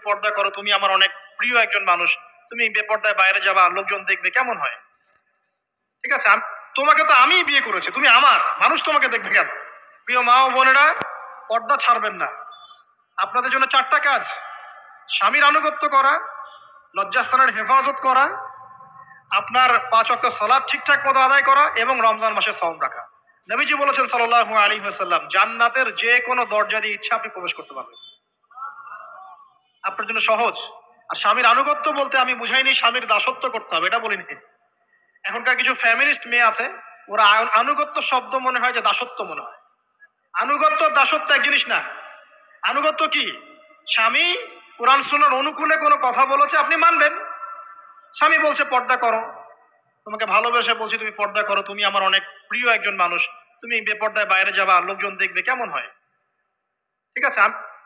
পর্দা করো, তুমি আমার অনেক প্রিয় একজন মানুষ, তুমি বেপর্দায় বাইরে যাবা, লোকজন দেখবে, কেমন হয়? ঠিক আছে, তোমাকে তো আমি বিয়ে করেছি, তুমি আমার মানুষ, তোমাকে দেখবে কেন? প্রিয় মা ও বোনেরা, পর্দা ছাড়বেন না। আপনাদের জন্য 4টা কাজ: স্বামীর আনুগত্য করা, লজ্জাস্থানের হেফাজত করা, আপনার 5 ওয়াক্ত সালাত ঠিকঠাক মতো আদায় করা এবং রমজান মাসে সাওম রাখা। নবীজি বলেছেন সাল্লাল্লাহু আলাইহি ওয়াসাল্লাম, জান্নাতের যে কোনো দরজা দিয়ে ইচ্ছা আপনি প্রবেশ করতে পারবেন। আপনার জন্য সহজ। আর স্বামীর আনুগত্য বলতে আমি বুঝাইনি স্বামীর দাসত্ব করতে হবে, এটা বলিনি। এখনকার কিছু ফ্যামিলিস্ট মেয়ে আছে, ওরা আনুগত্য শব্দ মনে হয় যে দাসত্ব মনে হয়। আনুগত্য দাসত্ব এক জিনিস না। আনুগত্য কি? স্বামী কোরআন সুন্নাহর অনুকূলে কোনো কথা বলেছে, আপনি মানবেন। স্বামী বলছে পর্দা করো, তোমাকে ভালোবেসে বলছি তুমি পর্দা করো, তুমি আমার অনেক প্রিয় একজন মানুষ, তুমি বেপর্দায় বাইরে যাবা, লোকজন দেখবে, কেমন হয়? ঠিক আছে,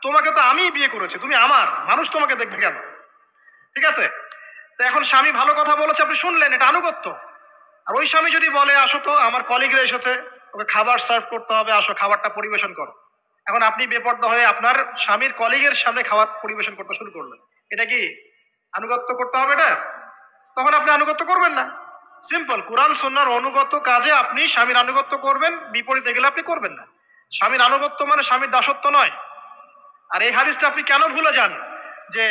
তোমাকে তো আমি বিয়ে করেছি, তুমি আমার মানুষ, তোমাকে দেখবে কেন? ঠিক আছে, তো এখন স্বামী ভালো কথা বলেছে, আপনি শুনলেন, এটা আনুগত্য। আর ওই স্বামী যদি বলে আসো তো, আমার কলিগরা এসেছে, ওকে খাবার সার্ভ করতে হবে, আসো খাবারটা পরিবেশন করো। এখন আপনি বেপর্দা হয়ে আপনার স্বামীর কলিগের সামনে খাবার পরিবেশন করতে শুরু করলেন, এটা কি আনুগত্য করতে হবে? এটা তখন আপনি আনুগত্য করবেন না। সিম্পল, কোরআন সুন্নাহর অনুগত কাজে আপনি স্বামীর আনুগত্য করবেন, বিপরীতে গেলে আপনি করবেন না। স্বামীর আনুগত্য মানে স্বামীর দাসত্ব নয়। আর এই হাদিসটা আপনি কেন ভুলে যান যে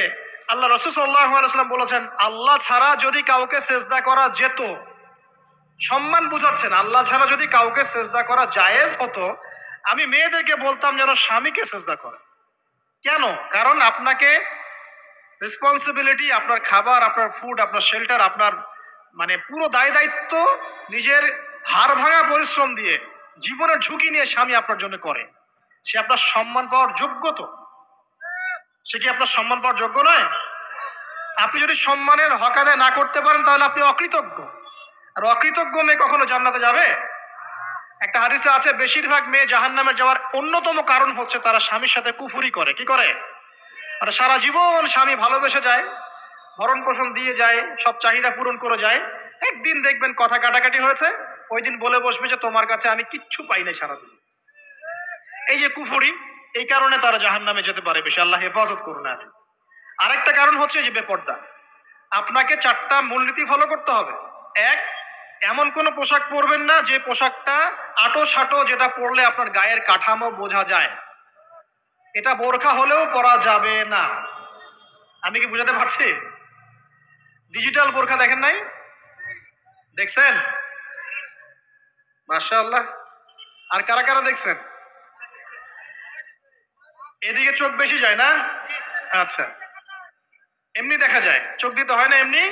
আল্লাহ রাসূল সাল্লাল্লাহু আলাইহি ওয়াসাল্লাম বলেছেন, আল্লাহ ছাড়া যদি কাউকে সেজদা করা যেত, সম্মান বুঝাচ্ছেন, আল্লাহ ছাড়া যদি কাউকে সেজদা করা জায়েজ হতো, আমি মেয়েদেরকে বলতাম যেন স্বামীকে সেজদা করে। কেন? কারণ আপনাকে রেসপন্সিবিলিটি, আপনার খাবার, আপনার ফুড, আপনার শেল্টার, আপনার মানে পুরো দায় দায়িত্ব নিজের হাড় ভাঙা পরিশ্রম দিয়ে, জীবনের ঝুঁকি নিয়ে স্বামী আপনার জন্য করে। সে আপনার সম্মান পাওয়ার যোগ্য তো? সে কি আপনার সম্মান পাওয়ার যোগ্য নয়? আপনি যদি সম্মানের হক আদায় না করতে পারেন, তাহলে আপনি অকৃতজ্ঞ। আর অকৃতজ্ঞ মেয়ে কখনো জান্নাতে যাবে? একটা হাদিসে আছে, বেশিরভাগ মেয়ে জাহান্নামে যাওয়ার অন্যতম কারণ হচ্ছে তারা স্বামীর সাথে কুফরি করে। কি করে? আর সারা জীবন স্বামী ভালোবেসে যায়, ভরণ পোষণ দিয়ে যায়, সব চাহিদা পূরণ করে যায়, একদিন দেখবেন কথা কাটাকাটি হয়েছে, ওই দিন বলে বসবে যে তোমার কাছে আমি কিচ্ছু পাই নাই সারাদিন। এই যে কুফরি, এই কারণে তারা জাহান্নামে যেতে পারে বেশি। আল্লাহ হেফাজত করুন। আমি আরেকটা কারণ হচ্ছে যে বেপর্দা। আপনাকে 4টা মূলনীতি ফলো করতে হবে। এক, এমন কোনো পোশাক পরবেন না যে পোশাকটা আটো সাটো, যেটা পরলে আপনার গায়ের কাঠামো বোঝা যায়। এটা বোরখা হলেও পরা যাবে না। আমি কি বুঝাতে পারছি? ডিজিটাল বোরখা দেখেন নাই? দেখছেন? মাশাআল্লাহ। আর কারা কারা দেখছেন? এদিকে চোখ বেশি যায় না? আচ্ছা, এমনি দেখা যায়, চোখ দিতে হয় না, এমনি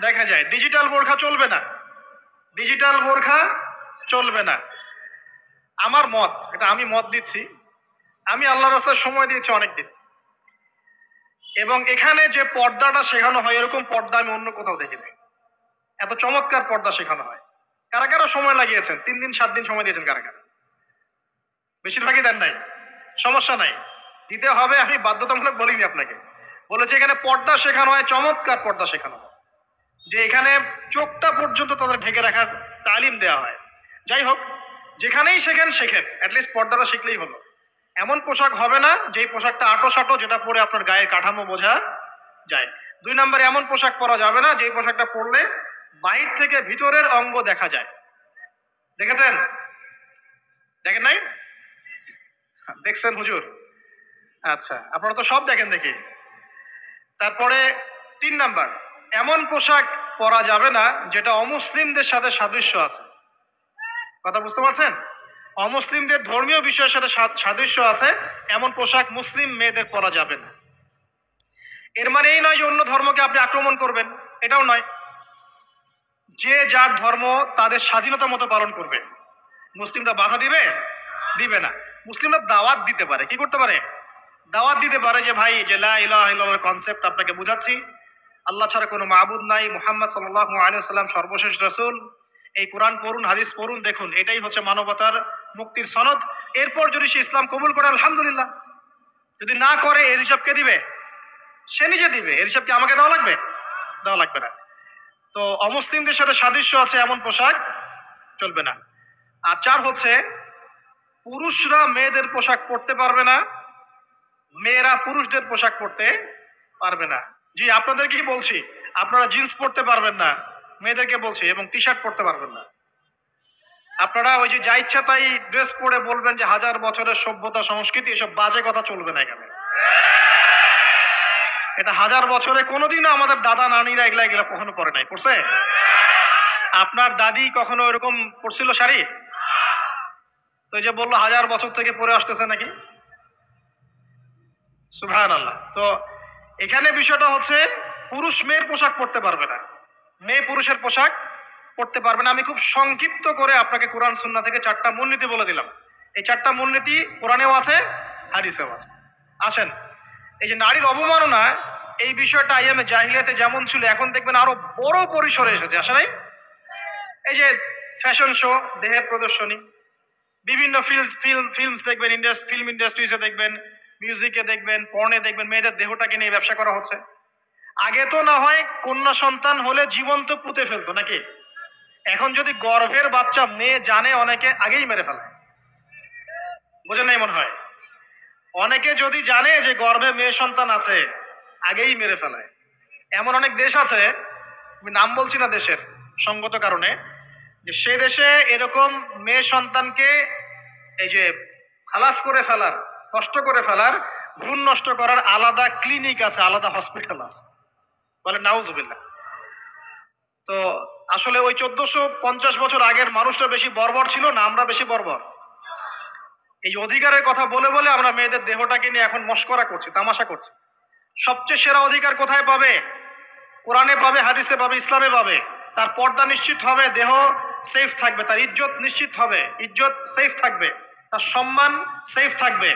দেখা যায়। ডিজিটাল বোরখা চলবে না, ডিজিটাল বোরখা চলবে না। আমার মত, এটা আমি মত দিচ্ছি, আমি আল্লাহর রাস্তায় সময় দিয়েছি অনেকদিন, এবং এখানে যে পর্দাটা শেখানো হয়, এরকম পর্দা আমি অন্য কোথাও দেখিনি। এত চমৎকার পর্দা শেখানো হয়। কারা কারা সময় লাগিয়েছেন? 3 দিন 7 দিন সময় দিয়েছেন কারা কারা? বেশিরভাগই দেন নাই। সমস্যা নাই, দিতে হবে, আমি বাধ্যতামূলক বলিনি আপনাকে। বলেছে এখানে পর্দা শেখানো হয়, চমৎকার পর্দা শেখানো হয়, যে এখানে চোখটা পর্যন্ত তাদের ঢেকে রাখার তালিম দেওয়া হয়। যাই হোক, যেখানেই শেখেন শেখেন, অ্যাটলিস্ট পর্দাটা শিখলেই হলো। এমন পোশাক হবে না যেই পোশাকটা আটো সাটো, যেটা পরে আপনার গায়ের কাঠামো বোঝা যায়। 2 নম্বরে, এমন পোশাক পরা যাবে না যেই পোশাকটা পরলে বাহির থেকে ভিতরের অঙ্গ দেখা যায়। দেখেছেন? দেখেন নাই? দেখছেন হুজুর? আচ্ছা, আপনারা তো সব দেখেন দেখি। তারপরে 3 নাম্বার, এমন পোশাক পরা যাবে না যেটা অমুসলিমদের সাথে সাদৃশ্য আছে। কথা বুঝতে পারছেন? অমুসলিমদের ধর্মীয় বিষয়ের সাথে সাদৃশ্য আছে এমন পোশাক মুসলিম মেয়েদের পরা যাবে না। এর মানে এই নয় যে অন্য ধর্মকে আপনি আক্রমণ করবেন, এটাও নয়। যে যার ধর্ম তাদের স্বাধীনতা মতো পালন করবে। মুসলিমরা বাধা দিবে? দিবে না। মুসলিমরা দাওয়াত দিতে পারে। কি করতে পারে? দাওয়াত দিতে পারে যে ভাই, যে লা ইলাহা ইল্লাল্লাহর কনসেপ্ট আপনাকে বুঝাচ্ছি, আল্লাহ ছাড়া কোনো মাবুদ নাই, মুহাম্মদ সাল্লাল্লাহু আলাইহি ওয়াসাল্লাম সর্বশেষ রাসূল, এই কোরআন পড়ুন, হাদিস পড়ুন, দেখুন এটাই হচ্ছে মানবতার মুক্তির সনদ। এরপর যদি সে ইসলাম কবুল করে আলহামদুলিল্লাহ, যদি না করে এর হিসাব কে দিবে? সে নিজে দিবে। এর হিসাব কি আমাকে দেওয়া লাগবে? দেওয়া লাগবে না। তো অমুসলিমদের সাথে সাদৃশ্য আছে এমন পোশাক চলবে না। আর 4 হচ্ছে, পুরুষরা মেয়েদের পোশাক পরতে পারবে না, মেয়েরা পুরুষদের পোশাক পরতে পারবে না। জি, আপনাদেরকেই বলছি, আপনারা জিন্স পরতে পারবেন না, মেয়েদেরকে বলছি, এবং টি শার্ট পরতে পারবেন না। আপনারা ওই যে যা ইচ্ছা তাই ড্রেস পরে বলবেন যে হাজার বছরের সভ্যতা সংস্কৃতি, এসব বাজে কথা চলবে না এখানে। এটা হাজার বছরে কোনোদিনও আমাদের দাদা নানিরা এগুলা এগুলা কখনো পরে নাই, পড়ছে? আপনার দাদি কখনো এরকম পরছিল শাড়ি? তো এই যে বললো হাজার বছর থেকে পরে আসতেছে নাকি। সুবহানাল্লাহ। তো এখানে বিষয়টা হচ্ছে পুরুষ মেয়ের পোশাক পরতে পারবে না, মেয়ে পুরুষের পোশাক পড়তে পারবে না। আমি খুব সংক্ষিপ্ত করে আপনাকে কোরআন সুন্নাহ থেকে 4টা মূলনীতি বলে দিলাম। এই 4টা মূলনীতি কোরআনেও আছে, হাদিসেও আছে। আসেন, এই যে নারীর অবমাননা, এই বিষয়টা আইয়ামে জাহিলিয়াতে যেমন ছিল, এখন দেখবেন আরো বড় পরিসরে এসেছে, আসে নাই? এই যে ফ্যাশন শো, দেহের প্রদর্শনী, বিভিন্ন ফিল্মস দেখবেন, ফিল্ম ইন্ডাস্ট্রিজে দেখবেন, মিউজিকে দেখবেন, পর্নে দেখবেন, মেয়েদের দেহটাকে নিয়ে ব্যবসা করা হচ্ছে। আগে তো না হয় কন্যা সন্তান হলে জীবন্ত পুঁতে ফেলতো নাকি, এখন যদি গর্ভের বাচ্চা মেয়ে জানে, অনেকে আগেই মেরে ফেলে। বোঝেন নাই মনে হয়? অনেকে যদি জানে যে গর্ভে মেয়ে সন্তান আছে, আগেই মেরে ফেলায়। এমন অনেক দেশ আছে, আমি নাম বলছি না দেশের সঙ্গত কারণে, যে সে দেশে এরকম মেয়ে সন্তানকে এই যে খালাস করে ফেলার, নষ্ট করে ফেলার, ভ্রূণ নষ্ট করার আলাদা ক্লিনিক আছে, আলাদা হসপিটাল আছে। বলে নাউজুবিল্লাহ। তো আসলে ওই 1450 বছর আগের মানুষটা বেশি বর্বর ছিল না, আমরা বেশি বর্বর? এই যে অধিকারের কথা বলে বলে আমরা মেয়েদের দেহটাকে নিয়ে এখন মস্করা করছি, তামাশা করছি। সবচেয়ে সেরা অধিকার কোথায় পাবে? কোরআনে পাবে, হাদিসে পাবে, ইসলামে পাবে। তার পর্দা নিশ্চিত হবে, দেহ সেফ থাকবে, তার ইজ্জত নিশ্চিত হবে, ইজ্জত সেফ থাকবে, তার সম্মান সেফ থাকবে,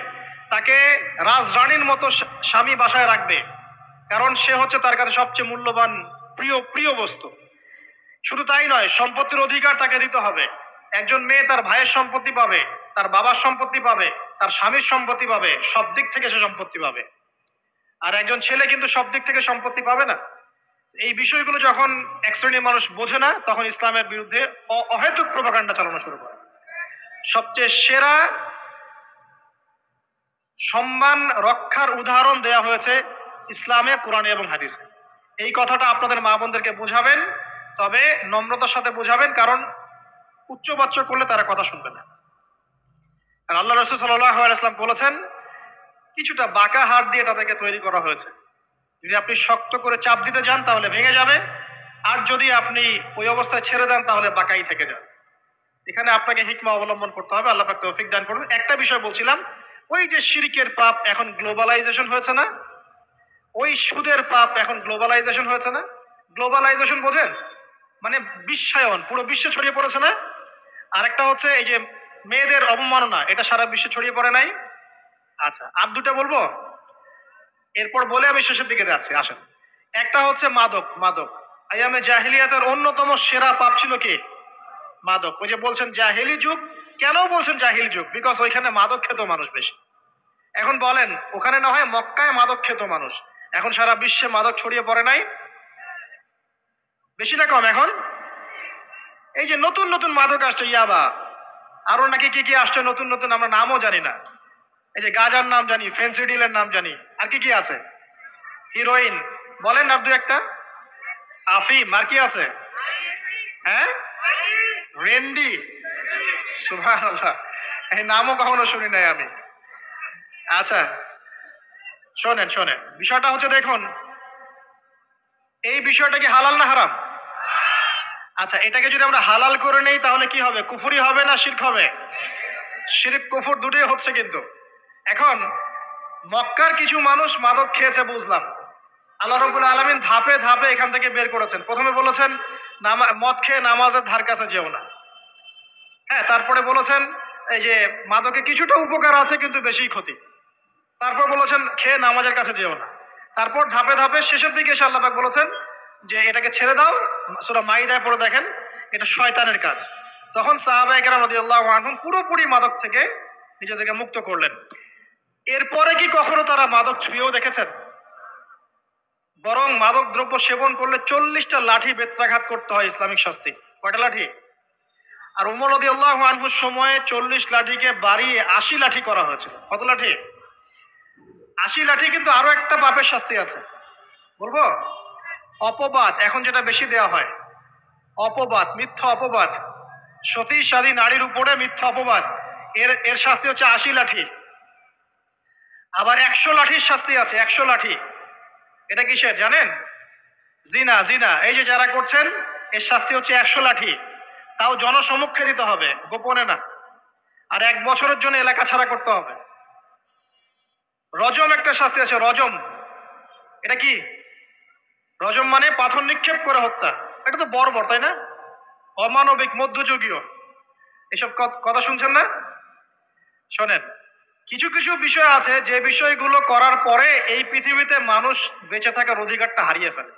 তাকে রাজরানীর মতো স্বামী বাসায় রাখবে, কারণ সে হচ্ছে তার কাছে সবচেয়ে মূল্যবান, প্রিয় প্রিয় বস্তু। শুধু তাই নয়, সম্পত্তির অধিকার তাকে দিতে হবে। একজন মেয়ে তার ভাইয়ের সম্পত্তি পাবে, তার বাবার সম্পত্তি পাবে, তার স্বামীর সম্পত্তি পাবে, সব দিক থেকে সে সম্পত্তি পাবে। আর একজন ছেলে কিন্তু সব দিক থেকে সম্পত্তি পাবে না। এই বিষয়গুলো যখন এক শ্রেণীর মানুষ বোঝে না, তখন ইসলামের বিরুদ্ধে অহেতুক প্রোপাগান্ডা চালানো শুরু করে। সবচেয়ে সেরা সম্মান রক্ষার উদাহরণ দেয়া হয়েছে ইসলামে, কোরআনে এবং হাদিসে। এই কথাটা আপনাদের মা বোনদেরকে বোঝাবেন, তবে নম্রতার সাথে বোঝাবেন, কারণ উচ্চবাচ্য করলে তারা কথা শুনবে না। আর আল্লাহ রাসূল সাল্লাল্লাহু আলাইহি ওয়াসাল্লাম বলেছেন, কিছুটা বাঁকা হাড় দিয়ে তাদেরকে তৈরি করা হয়েছে। যদি আপনি শক্ত করে চাপ দিতে যান তাহলে ভেঙে যাবে, আর যদি আপনি ওই অবস্থায় ছেড়ে দেন তাহলে বাঁকাই থেকে যাবে। এখানে আপনাকে হিকমা অবলম্বন করতে হবে। আল্লাহ পাক তৌফিক দান করুন। একটা বিষয় বলছিলাম, ওই যে শিরকের পাপ এখন গ্লোবালাইজেশন হয়েছে না, ওই সুদের পাপ এখন গ্লোবালাইজেশন হয়েছে না। গ্লোবালাইজেশন বোঝেন? মানে বিশ্বায়ন, পুরো বিশ্বে ছড়িয়ে পড়েছে না। আর একটা হচ্ছে এই যে মেয়েদের অবমাননা, এটা সারা বিশ্বে ছড়িয়ে পড়ে নাই? আচ্ছা, আর দুটা বলবো, এরপর বলে আমি শেষের দিকে যাচ্ছি। আসেন, একটা হচ্ছে মাদক। মাদক আইয়ামে জাহিলিয়াতের অন্যতম সেরা পাপ ছিল কি? মাদক। ওই যে বলছেন জাহিলি যুগ, কেন বলছেন জাহিলি যুগ? বিকজ ওইখানে মাদক খেত মানুষ বেশি। এখন বলেন, ওখানে না হয় মক্কায় মাদক খেত মানুষ, এখন সারা বিশ্বে মাদক ছড়িয়ে পড়ে নাই? বেশি না কম? এখন এই যে নতুন নতুন মাদক আসছে, ইয়াবা, আরো নাকি কি কি আসছে নতুন নতুন, আমরা নামও জানি না। এই যে গাজার নাম জানি, ফেন্সিডিলের নাম জানি, আর কি কি আছে, হিরোইন, বলেন আর দু একটা, আফিম, আর কি আছে? হ্যাঁ, রেন্ডি, সুবহানাল্লাহ, এই নামও কখনো শুনি নাই আমি। আচ্ছা, শোনেন শোনেন, বিষয়টা হচ্ছে, দেখুন, এই বিষয়টা কি হালাল না হারাম? আচ্ছা, এটাকে যদি আমরা হালাল করে নেই তাহলে কি হবে? কুফরি হবে না শিরক হবে? শিরক কুফর দুটোই হচ্ছে। কিন্তু এখন মক্কার কিছু মানুষ মাদক খেয়েছে বুঝলাম, আল্লাহ রাব্বুল আলামিন ধাপে ধাপে এখান থেকে বের করেছেন। প্রথমে বলেছেন মদ খেয়ে নামাজের ধার কাছে যেও না। হ্যাঁ, তারপরে বলেছেন এই যে মাদকে কিছুটা উপকার আছে কিন্তু বেশি ক্ষতি। তারপর বলেছেন খেয়ে নামাজের কাছে যেও না। তারপর ধাপে ধাপে শেষের দিকে এসে আল্লাহ পাক বলেছেন যে এটাকে ছেড়ে দাও। সূরা মাইদায় পড়ে দেখেন, এটা শয়তানের কাজ। তখন সাহাবায়ে কেরাম রাদিয়াল্লাহু আনহুম পুরোপুরি মাদক থেকে নিজেদেরকে মুক্ত করলেন। এরপরে কি কখনো তারা মাদক ছুঁয়েও দেখেছেন? বরং মাদক দ্রব্য সেবন করলে 40টা লাঠি বেত্রাঘাত করতে হয়, ইসলামিক শাস্তি। কয়টা লাঠি? আর ওমর রাদিয়াল্লাহু আনহুর সময়ে 40 লাঠিকে বাড়িয়ে 80 লাঠি করা হয়েছিল। কত লাঠি? 80 লাঠি। কিন্তু আরো একটা পাপের শাস্তি আছে, বলবো? অপবাদ এখন যেটা বেশি দেওয়া হয়, অপবাদ, মিথ্যা অপবাদ, সতীসাধী নারীর উপরে মিথ্যা অপবাদ, এর এর শাস্তি হচ্ছে ৮০ লাঠি। আবার ১০০ লাঠির শাস্তি আছে, ১০০ লাঠি। এটা কিসের জানেন? জিনা, জিনা। এই যে যারা করছেন, এর শাস্তি হচ্ছে ১০০ লাঠি। তাও জনসমক্ষে দিতে হবে, গোপনে না। আর ১ বছরের জন্য এলাকা ছাড়া করতে হবে। রজম একটা শাস্তি আছে, রজম। এটা কি? রজম মানে পাথর নিক্ষেপ করে হত্যা। এটা তো বর্বর, তাই না? অমানবিক, মধ্যযুগীয়। এসব কথা শুনছেন না? শোনেন, কিছু কিছু বিষয় আছে যে বিষয়গুলো করার পরে এই পৃথিবীতে মানুষ বেঁচে থাকার অধিকারটা হারিয়ে ফেলে।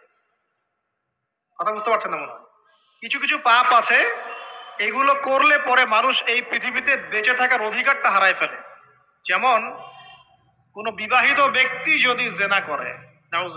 কথা বুঝতে পারছেন না মনে হয়? কিছু কিছু পাপ আছে, এগুলো করলে পরে মানুষ এই পৃথিবীতে বেঁচে থাকার অধিকারটা হারায় ফেলে। যেমন কোনো বিবাহিত ব্যক্তি যদি জেনা করে, নাউজুবিল্লাহ,